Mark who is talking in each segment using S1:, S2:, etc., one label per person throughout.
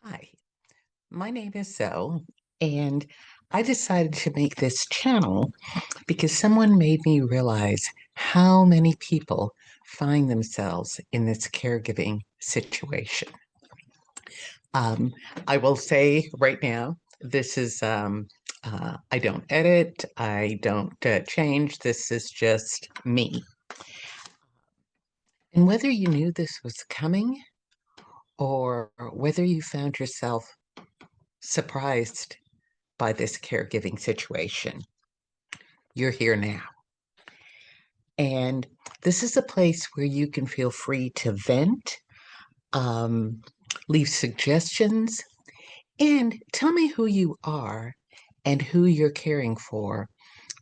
S1: Hi, my name is Zoe, and I decided to make this channel because someone made me realize how many people find themselves in this caregiving situation. Um, I will say right now, this is, I don't edit, I don't change, this is just me. And whether you knew this was coming or whether you found yourself surprised by this caregiving situation, you're here now. And this is a place where you can feel free to vent, um, leave suggestions, and tell me who you are and who you're caring for,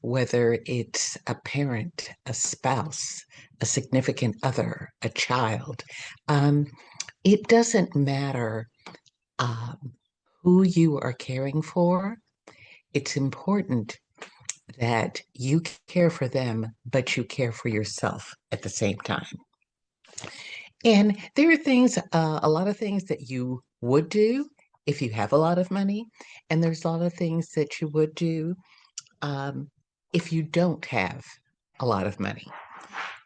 S1: whether it's a parent, a spouse, a significant other, a child. Um, it doesn't matter um, who you are caring for. It's important that you care for them, but you care for yourself at the same time. And there are things, a lot of things that you would do if you have a lot of money, and there's a lot of things that you would do um, if you don't have a lot of money.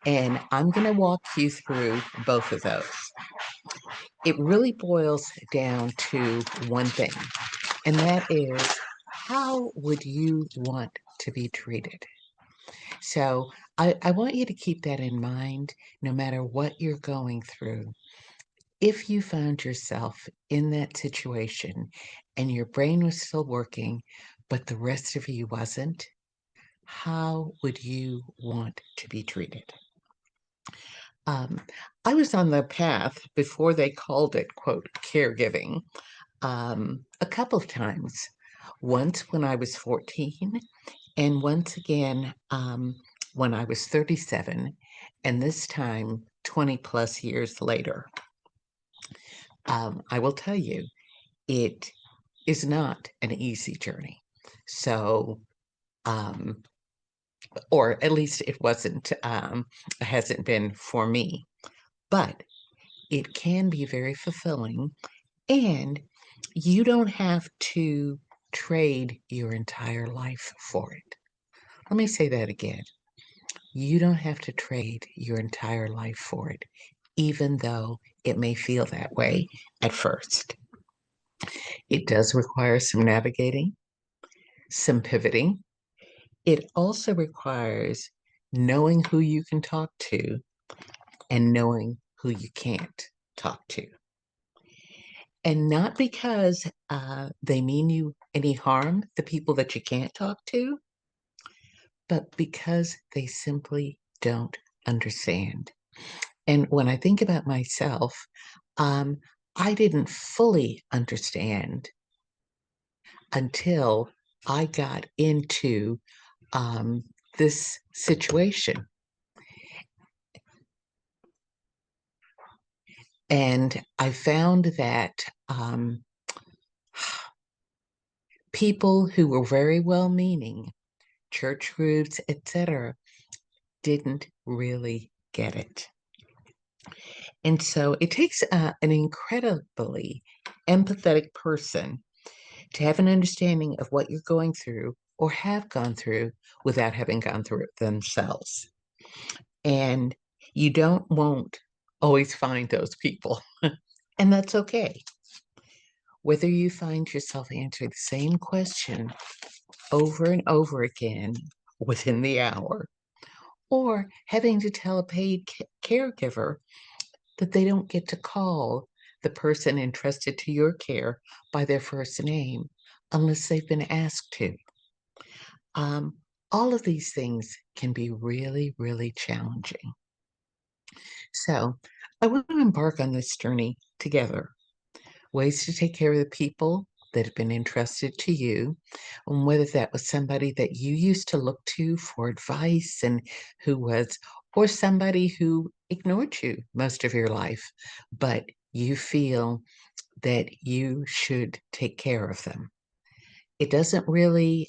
S1: And I'm going to walk you through both of those. It really boils down to one thing, and that is how would you want to be treated? So I want you to keep that in mind no matter what you're going through. If you found yourself in that situation and your brain was still working, but the rest of you wasn't, how would you want to be treated? Um, I was on the path before they called it, quote, caregiving, a couple of times. Once when I was 14, and once again, when I was 37, and this time 20 plus years later, I will tell you, it is not an easy journey. So, um, or at least it wasn't, hasn't been for me, but it can be very fulfilling. And you don't have to trade your entire life for it. Let me say that again. You don't have to trade your entire life for it, even though it may feel that way at first. It does require some navigating, some pivoting. It also requires knowing who you can talk to and knowing who you can't talk to. And not because they mean you any harm, the people that you can't talk to, but because they simply don't understand. And when I think about myself, um, I didn't fully understand until I got into um, this situation. And I found that people who were very well meaning, church groups, etc., didn't really get it. And so it takes an incredibly empathetic person to have an understanding of what you're going through or have gone through without having gone through it themselves. And you don't won't always find those people, and that's okay. Whether you find yourself answering the same question over and over again within the hour, or having to tell a paid caregiver that they don't get to call the person entrusted to your care by their first name unless they've been asked to. Um, all of these things can be really, really challenging. So, I want to embark on this journey together. Ways to take care of the people that have been entrusted to you, and whether that was somebody that you used to look to for advice and who was, or somebody who ignored you most of your life, but you feel that you should take care of them. It doesn't really,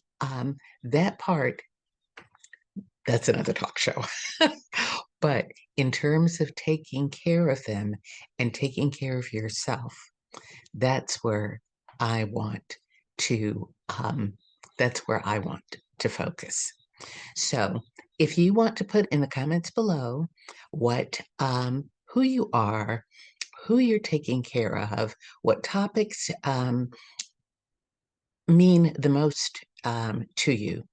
S1: that part, that's another talk show. But in terms of taking care of them and taking care of yourself, That's where I want to that's where I want to focus. So, if you want to put in the comments below what who you are, who you're taking care of, what topics mean the most to you,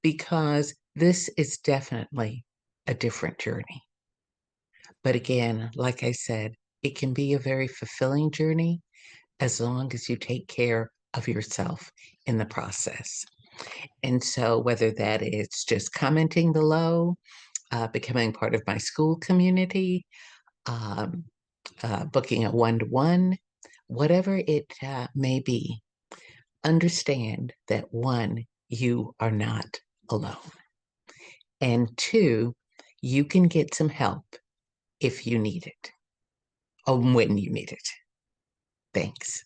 S1: because this is definitely a different journey. But again, like I said, it can be a very fulfilling journey as long as you take care of yourself in the process. And so, whether that is just commenting below, becoming part of my school community, um, booking a one-to-one, whatever it may be, understand that one, you are not alone. And two, you can get some help if you need it, or when you need it. Thanks.